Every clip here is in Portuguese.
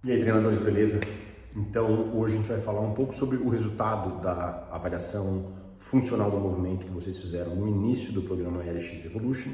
E aí, treinadores, beleza? Então, hoje a gente vai falar um pouco sobre o resultado da avaliação funcional do movimento que vocês fizeram no início do programa LX Evolution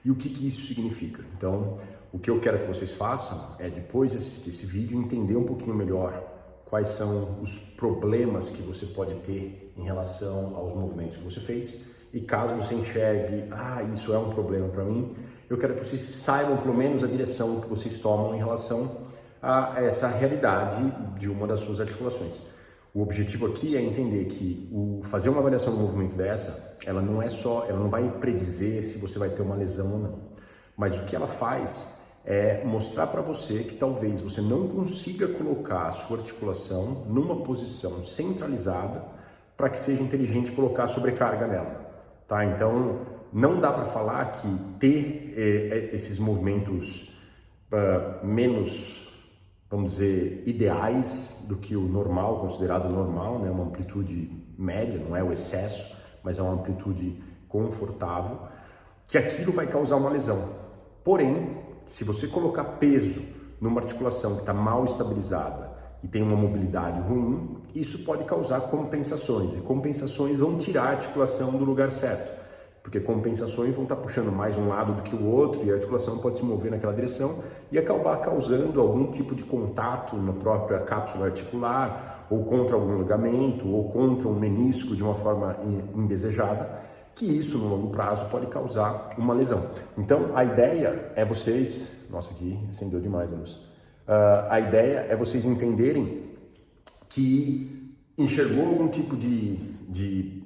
e o que isso significa. Então, o que eu quero que vocês façam é, depois de assistir esse vídeo, entender um pouquinho melhor quais são os problemas que você pode ter em relação aos movimentos que você fez. E caso você enxergue, isso é um problema para mim, eu quero que vocês saibam pelo menos a direção que vocês tomam em relação a essa realidade de uma das suas articulações. O objetivo aqui é entender que fazer uma avaliação do movimento dessa, ela não vai predizer se você vai ter uma lesão ou não. Mas o que ela faz é mostrar para você que talvez você não consiga colocar a sua articulação numa posição centralizada para que seja inteligente colocar sobrecarga nela. Tá? Então, não dá para falar que ter esses movimentos menos, vamos dizer, ideais do que o normal, considerado normal, né? Uma amplitude média, não é o excesso, mas é uma amplitude confortável, que aquilo vai causar uma lesão. Porém, se você colocar peso numa articulação que está mal estabilizada e tem uma mobilidade ruim, isso pode causar compensações, e compensações vão tirar a articulação do lugar certo. Porque compensações vão estar puxando mais um lado do que o outro e a articulação pode se mover naquela direção e acabar causando algum tipo de contato na própria cápsula articular ou contra algum ligamento ou contra um menisco de uma forma indesejada, que isso no longo prazo pode causar uma lesão. Então a ideia é vocês... Nossa, aqui acendeu demais a luz. A ideia é vocês entenderem que enxergou algum tipo de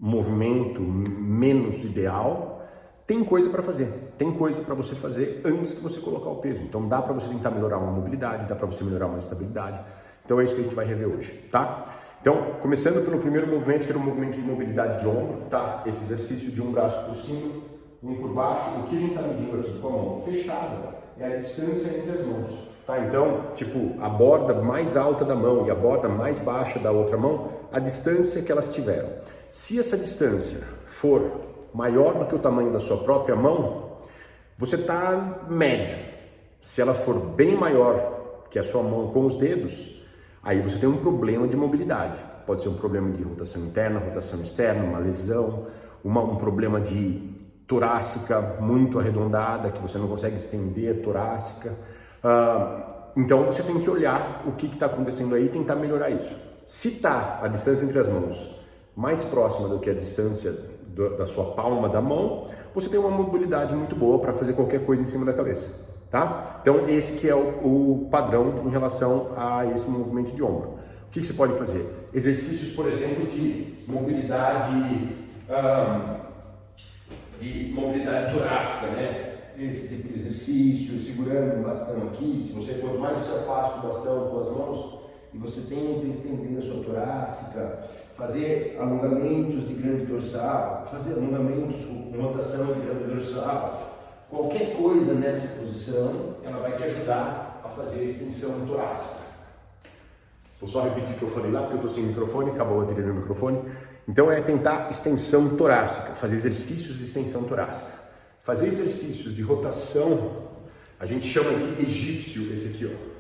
movimento menos ideal, tem coisa para fazer, tem coisa para você fazer antes de você colocar o peso. Então dá para você tentar melhorar uma mobilidade, dá para você melhorar uma estabilidade. Então é isso que a gente vai rever hoje, tá? Então, começando pelo primeiro movimento, que era o movimento de mobilidade de ombro, tá? Esse exercício de um braço por cima, um por baixo. O que a gente está medindo aqui com a mão fechada é a distância entre as mãos, tá? Então, tipo, a borda mais alta da mão e a borda mais baixa da outra mão, a distância que elas tiveram. Se essa distância for maior do que o tamanho da sua própria mão, você está médio. Se ela for bem maior que a sua mão com os dedos, aí você tem um problema de mobilidade. Pode ser um problema de rotação interna, rotação externa, uma lesão, um problema de torácica muito arredondada, que você não consegue estender a torácica. Então você tem que olhar o que está acontecendo aí e tentar melhorar isso. Se está a distância entre as mãos mais próxima do que a distância da sua palma da mão, você tem uma mobilidade muito boa para fazer qualquer coisa em cima da cabeça, tá? Então esse que é o padrão em relação a esse movimento de ombro. O que você pode fazer? Exercícios, por exemplo, de mobilidade torácica, né? Esse tipo de exercício, segurando o bastão aqui. Quanto mais você afasta o bastão com as mãos e você tenta estender a sua torácica, fazer alongamentos de grande dorsal, fazer alongamentos com rotação de grande dorsal, qualquer coisa nessa posição, ela vai te ajudar a fazer a extensão torácica. Vou só repetir o que eu falei lá, porque eu estou sem microfone, acabou a bateria no microfone. Então é tentar extensão torácica, fazer exercícios de extensão torácica. Fazer exercícios de rotação, a gente chama de egípcio, esse aqui, ó.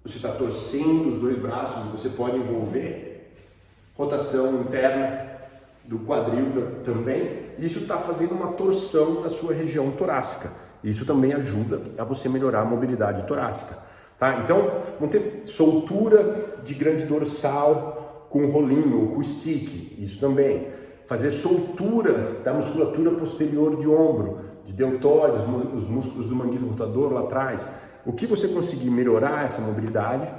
Você está torcendo os dois braços, você pode envolver rotação interna do quadril também. Isso está fazendo uma torção na sua região torácica. Isso também ajuda a você melhorar a mobilidade torácica. Tá? Então, vamos ter soltura de grande dorsal com rolinho ou com stick. Isso também. Fazer soltura da musculatura posterior de ombro, de deltóides, os músculos do manguito rotador lá atrás. O que você conseguir melhorar essa mobilidade,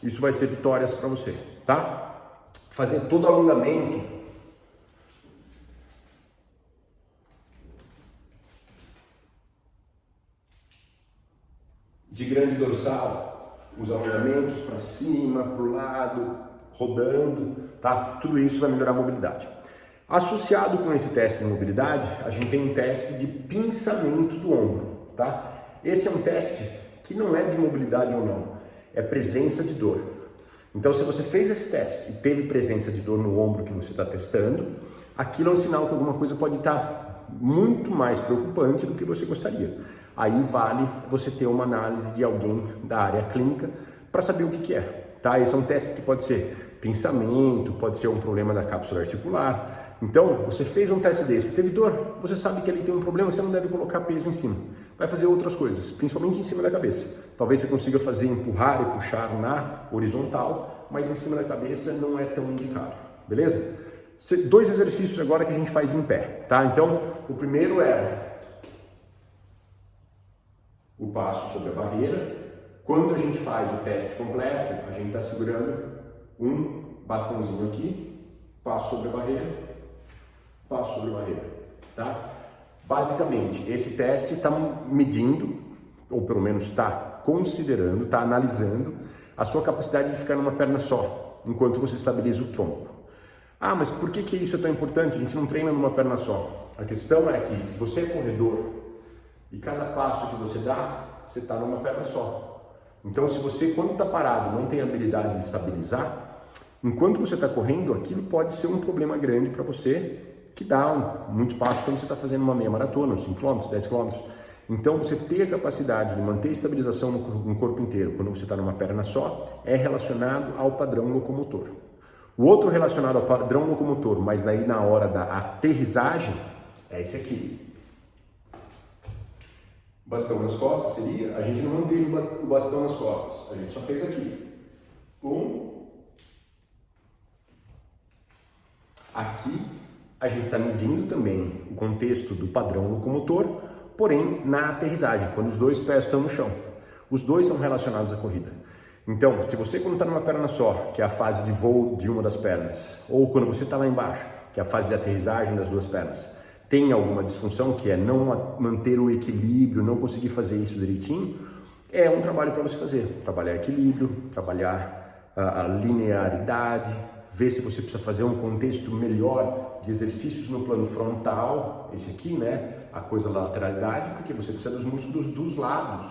isso vai ser vitórias para você, tá? Fazer todo alongamento de grande dorsal, os alongamentos para cima, para o lado, rodando, tá? Tudo isso vai melhorar a mobilidade. Associado com esse teste de mobilidade, a gente tem um teste de pinçamento do ombro, tá? Esse é um teste que não é de mobilidade ou não, é presença de dor. Então, se você fez esse teste e teve presença de dor no ombro que você está testando, aquilo é um sinal que alguma coisa pode estar muito mais preocupante do que você gostaria. aí vale você ter uma análise de alguém da área clínica para saber o que é, tá? Esse é um teste que pode ser pensamento, pode ser um problema da cápsula articular. Então, você fez um teste desse, teve dor, você sabe que ali tem um problema, você não deve colocar peso em cima. Vai fazer outras coisas, principalmente em cima da cabeça. Talvez você consiga fazer empurrar e puxar na horizontal, mas em cima da cabeça não é tão indicado, beleza? 2 exercícios agora que a gente faz em pé, tá? Então, o primeiro é o passo sobre a barreira. Quando a gente faz o teste completo, a gente está segurando um bastãozinho aqui, passo sobre a barreira, passo sobre a barreira, tá? Basicamente, esse teste está medindo, ou pelo menos está considerando, está analisando a sua capacidade de ficar numa perna só, enquanto você estabiliza o tronco. Ah, mas por que isso é tão importante? A gente não treina numa perna só. A questão é que se você é corredor e cada passo que você dá, você está numa perna só. Então, se você, quando está parado, não tem habilidade de estabilizar, enquanto você está correndo, aquilo pode ser um problema grande para você, que dá muito passo quando você está fazendo uma meia maratona, 5 km, 10 km. Então, você ter a capacidade de manter estabilização no corpo inteiro, quando você está numa perna só, é relacionado ao padrão locomotor. O outro relacionado ao padrão locomotor, mas daí na hora da aterrissagem, é esse aqui. Bastão nas costas seria, a gente não manteve o bastão nas costas, a gente só fez aqui. Aqui a gente está medindo também o contexto do padrão locomotor, porém na aterrissagem, quando os 2 pés estão no chão. Os 2 são relacionados à corrida. Então, se você quando está numa perna só, que é a fase de voo de uma das pernas, ou quando você está lá embaixo, que é a fase de aterrissagem das 2 pernas, tem alguma disfunção, que é não manter o equilíbrio, não conseguir fazer isso direitinho, é um trabalho para você fazer. Trabalhar equilíbrio, trabalhar a linearidade, ver se você precisa fazer um contexto melhor de exercícios no plano frontal, esse aqui, né, a coisa da lateralidade, porque você precisa dos músculos dos lados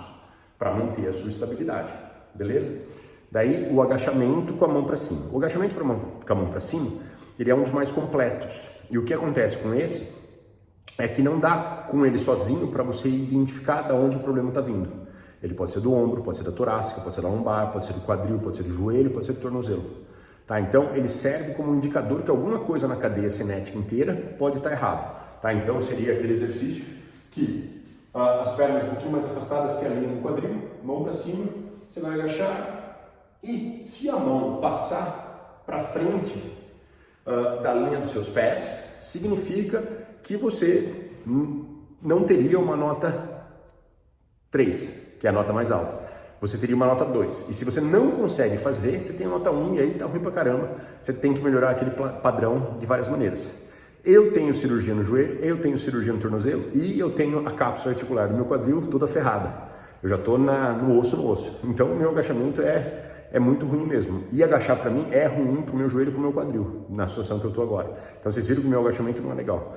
para manter a sua estabilidade, beleza? Daí o agachamento com a mão para cima. O agachamento com a mão para cima, ele é um dos mais completos. E o que acontece com esse é que não dá com ele sozinho para você identificar de onde o problema está vindo. Ele pode ser do ombro, pode ser da torácica, pode ser da lombar, pode ser do quadril, pode ser do joelho, pode ser do tornozelo. Tá? Então, ele serve como um indicador que alguma coisa na cadeia cinética inteira pode estar errado. Tá? Então, seria aquele exercício que as pernas um pouquinho mais afastadas que a linha do quadril, mão para cima, você vai agachar e se a mão passar para frente da linha dos seus pés, significa que você não teria uma nota 3, que é a nota mais alta. Você teria uma nota 2. E se você não consegue fazer, você tem a nota 1 e aí tá ruim pra caramba. Você tem que melhorar aquele padrão de várias maneiras. Eu tenho cirurgia no joelho, eu tenho cirurgia no tornozelo e eu tenho a cápsula articular do meu quadril toda ferrada. Eu já tô no osso. Então o meu agachamento é muito ruim mesmo. E agachar para mim é ruim pro meu joelho e pro meu quadril, na situação que eu tô agora. Então vocês viram que o meu agachamento não é legal.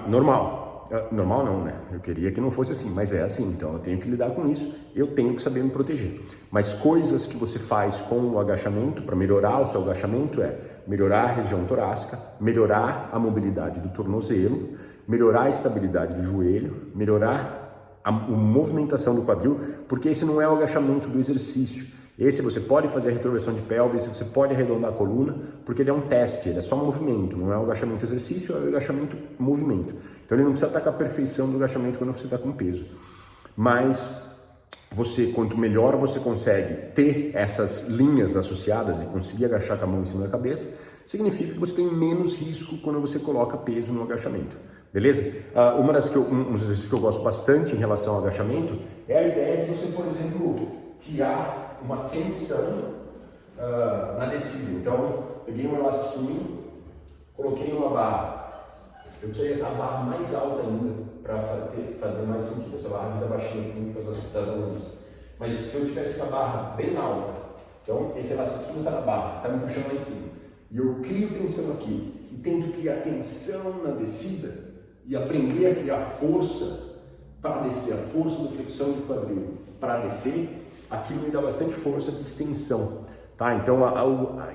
Normal não, né? Eu queria que não fosse assim, mas é assim, então eu tenho que lidar com isso, eu tenho que saber me proteger. Mas coisas que você faz com o agachamento, para melhorar o seu agachamento, é melhorar a região torácica, melhorar a mobilidade do tornozelo, melhorar a estabilidade do joelho, melhorar a movimentação do quadril, porque esse não é o agachamento do exercício. Esse você pode fazer a retroversão de pelvis, você pode arredondar a coluna, porque ele é um teste, ele é só movimento, não é o agachamento exercício, é o agachamento movimento. Então ele não precisa estar com a perfeição do agachamento quando você está com peso. Mas quanto melhor você consegue ter essas linhas associadas e conseguir agachar com a mão em cima da cabeça, significa que você tem menos risco quando você coloca peso no agachamento. Beleza? Um dos exercícios que eu gosto bastante em relação ao agachamento é a ideia de você, por exemplo, criar uma tensão na descida. Então, peguei um elastiquinho, coloquei uma barra. Eu precisaria estar a barra mais alta ainda para fazer mais sentido. Essa barra ainda baixinha aqui por causa das alunas. Mas se eu tivesse com a barra bem alta, então esse elastiquinho está na barra, está me puxando lá em cima. E eu crio tensão aqui e tento criar tensão na descida e aprender a criar força para descer, a força da flexão do quadril para descer, aquilo me dá bastante força de extensão, tá? Então,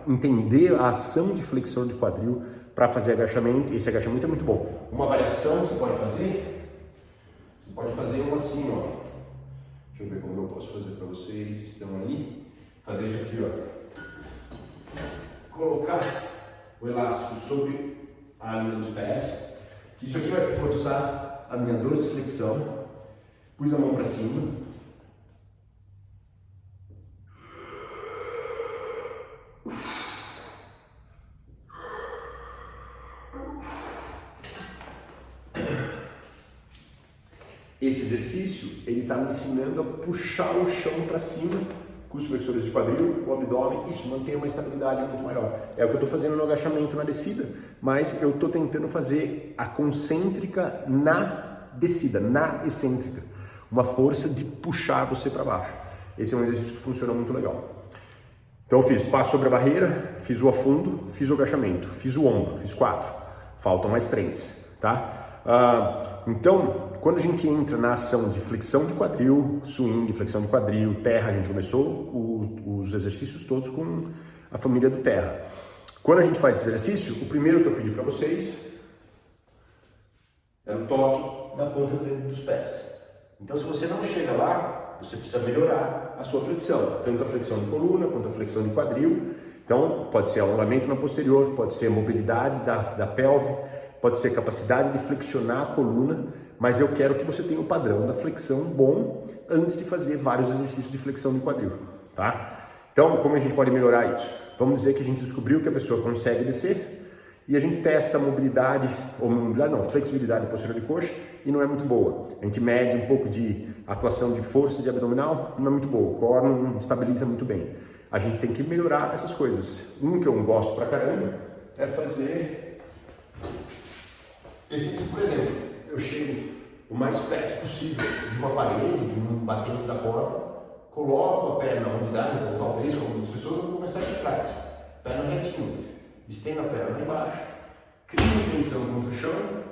entender a ação de flexão de quadril para fazer agachamento, esse agachamento é muito bom. Uma variação que você pode fazer uma assim, ó. posso fazer para vocês que estão aí? Fazer isso aqui, ó. Colocar o elástico sobre a linha dos pés. Isso aqui vai forçar a minha dorsiflexão. Pus a mão para cima. Esse exercício, ele está me ensinando a puxar o chão para cima com os flexores de quadril, o abdômen, isso mantém uma estabilidade muito maior. É o que eu estou fazendo no agachamento na descida, mas eu estou tentando fazer a concêntrica na descida, na excêntrica. Uma força de puxar você para baixo. Esse é um exercício que funciona muito legal. Então eu fiz passo sobre a barreira, fiz o afundo, fiz o agachamento, fiz o ombro, fiz 4. Faltam mais 3, tá? Então, quando a gente entra na ação de flexão de quadril, swing, flexão de quadril, terra, a gente começou os exercícios todos com a família do terra. Quando a gente faz esse exercício, o primeiro que eu pedi para vocês era o toque na ponta do dedo dos pés. Então, se você não chega lá, você precisa melhorar a sua flexão, tanto a flexão de coluna quanto a flexão de quadril. Então, pode ser alongamento na posterior, pode ser mobilidade da pelve, pode ser capacidade de flexionar a coluna, mas eu quero que você tenha o padrão da flexão bom antes de fazer vários exercícios de flexão de quadril, tá? Então, como a gente pode melhorar isso? Vamos dizer que a gente descobriu que a pessoa consegue descer e a gente testa a mobilidade, ou mobilidade não, flexibilidade posterior de coxa e não é muito boa. A gente mede um pouco de atuação de força de abdominal, não é muito boa, o core não estabiliza muito bem. A gente tem que melhorar essas coisas. Um que eu gosto pra caramba é fazer esse aqui, por exemplo. Eu chego o mais perto possível de uma parede, de um batente da porta, coloco a perna onde dá, então talvez como muitas pessoas, eu vou começar aqui atrás, perna retinha, estendo a perna lá embaixo, crio tensão contra o chão,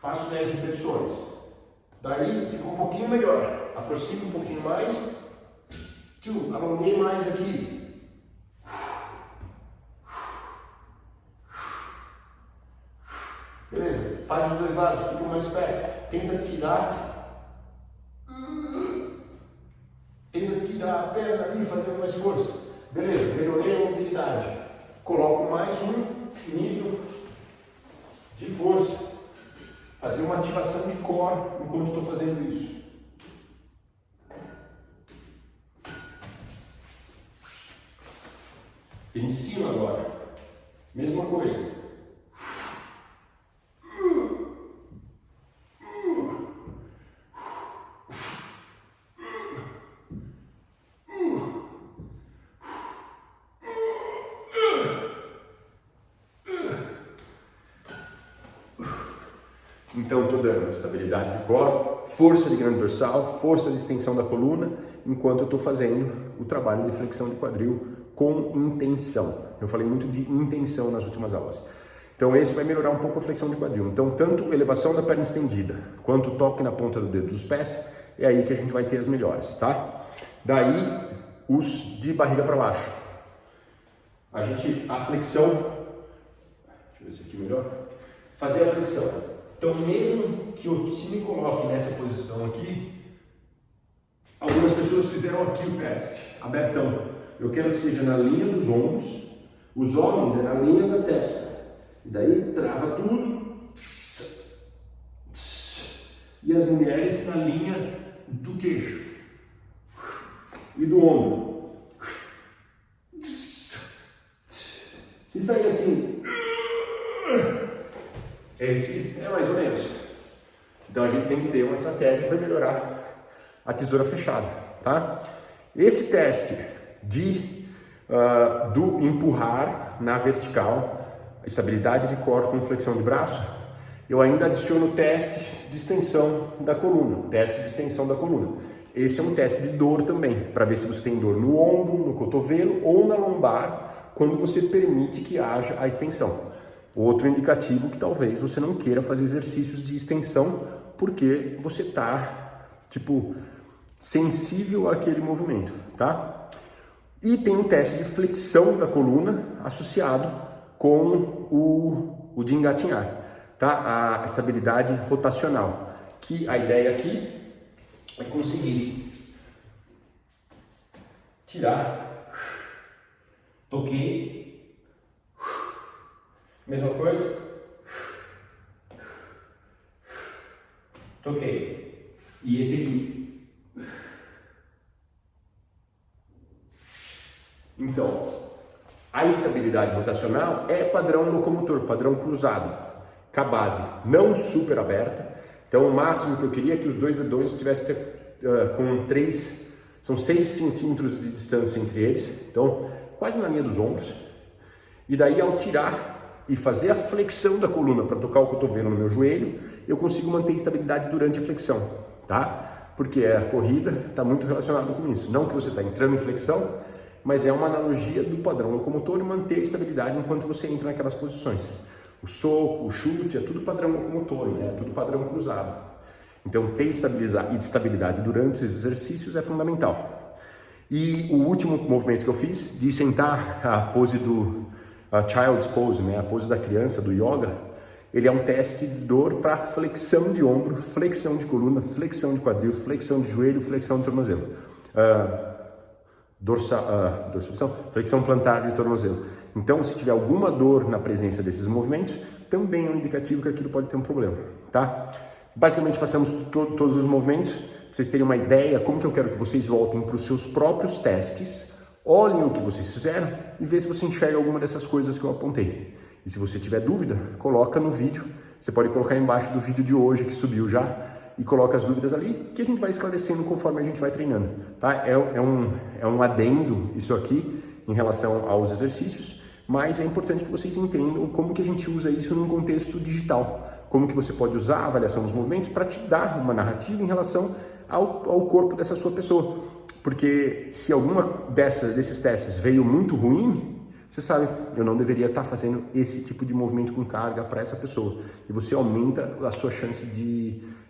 faço 10 repetições, daí fica um pouquinho melhor, aproximo um pouquinho mais, alonguei mais aqui. Beleza, faz os dois lados, fica mais perto, tenta tirar a perna ali, fazer mais força. Beleza, melhorei a mobilidade. Coloco mais um nível de força. Fazer uma ativação de core enquanto estou fazendo isso. Vem de cima agora. Mesma coisa. Então, estou dando estabilidade de core, força de grande dorsal, força de extensão da coluna, enquanto eu estou fazendo o trabalho de flexão de quadril com intenção. Eu falei muito de intenção nas últimas aulas. Então, esse vai melhorar um pouco a flexão de quadril. Então, tanto elevação da perna estendida, quanto toque na ponta do dedo dos pés, é aí que a gente vai ter as melhores, tá? Daí, os de barriga para baixo. A flexão, deixa eu ver se aqui melhor, fazer a flexão. Então, mesmo que eu se me coloque nessa posição aqui, algumas pessoas fizeram aqui o teste, abertão. Eu quero que seja na linha dos ombros, os homens é na linha da testa. E daí trava tudo. E as mulheres na linha do queixo e do ombro. Se sair assim, esse é mais ou menos. Então a gente tem que ter uma estratégia para melhorar a tesoura fechada, tá? Esse teste do empurrar na vertical, estabilidade de core com flexão de braço, eu ainda adiciono o teste de extensão da coluna, teste de extensão da coluna. Esse é um teste de dor também, para ver se você tem dor no ombro, no cotovelo ou na lombar, quando você permite que haja a extensão. Outro indicativo que talvez você não queira fazer exercícios de extensão porque você está, sensível àquele movimento, tá? E tem um teste de flexão da coluna associado com o de engatinhar, tá? A estabilidade rotacional, que a ideia aqui é conseguir tirar, toquei, mesma coisa, toquei, e esse aqui. Então, a instabilidade rotacional é padrão locomotor, padrão cruzado, com a base não super aberta. Então, o máximo que eu queria é que os dois dedões estivessem com 6 centímetros de distância entre eles, então quase na linha dos ombros. E daí, ao tirar e fazer a flexão da coluna para tocar o cotovelo no meu joelho, eu consigo manter estabilidade durante a flexão, tá? Porque a corrida está muito relacionada com isso. Não que você está entrando em flexão, mas é uma analogia do padrão locomotor e manter a estabilidade enquanto você entra naquelas posições. O soco, o chute, é tudo padrão locomotor, né? É tudo padrão cruzado. Então, ter estabilidade durante os exercícios é fundamental. E o último movimento que eu fiz, de sentar a pose do Child's Pose, né? A pose da criança, do yoga, ele é um teste de dor para flexão de ombro, flexão de coluna, flexão de quadril, flexão de joelho, flexão de tornozelo. Flexão plantar de tornozelo. Então, se tiver alguma dor na presença desses movimentos, também é um indicativo que aquilo pode ter um problema, tá? Basicamente, passamos todos os movimentos, para vocês terem uma ideia como que eu quero que vocês voltem para os seus próprios testes, olhem o que vocês fizeram e vê se você enxerga alguma dessas coisas que eu apontei. E se você tiver dúvida, coloca no vídeo, você pode colocar embaixo do vídeo de hoje que subiu já, e coloca as dúvidas ali, que a gente vai esclarecendo conforme a gente vai treinando, tá? É um adendo isso aqui em relação aos exercícios, mas é importante que vocês entendam como que a gente usa isso num contexto digital, como que você pode usar a avaliação dos movimentos para te dar uma narrativa em relação ao corpo dessa sua pessoa, porque se alguma desses testes veio muito ruim, você sabe, eu não deveria estar fazendo esse tipo de movimento com carga para essa pessoa, e você aumenta a sua chance do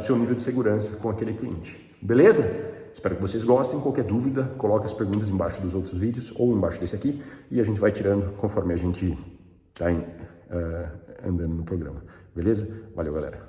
seu nível de segurança com aquele cliente, beleza? Espero que vocês gostem. Qualquer dúvida, coloque as perguntas embaixo dos outros vídeos ou embaixo desse aqui e a gente vai tirando conforme a gente está andando no programa, beleza? Valeu, galera!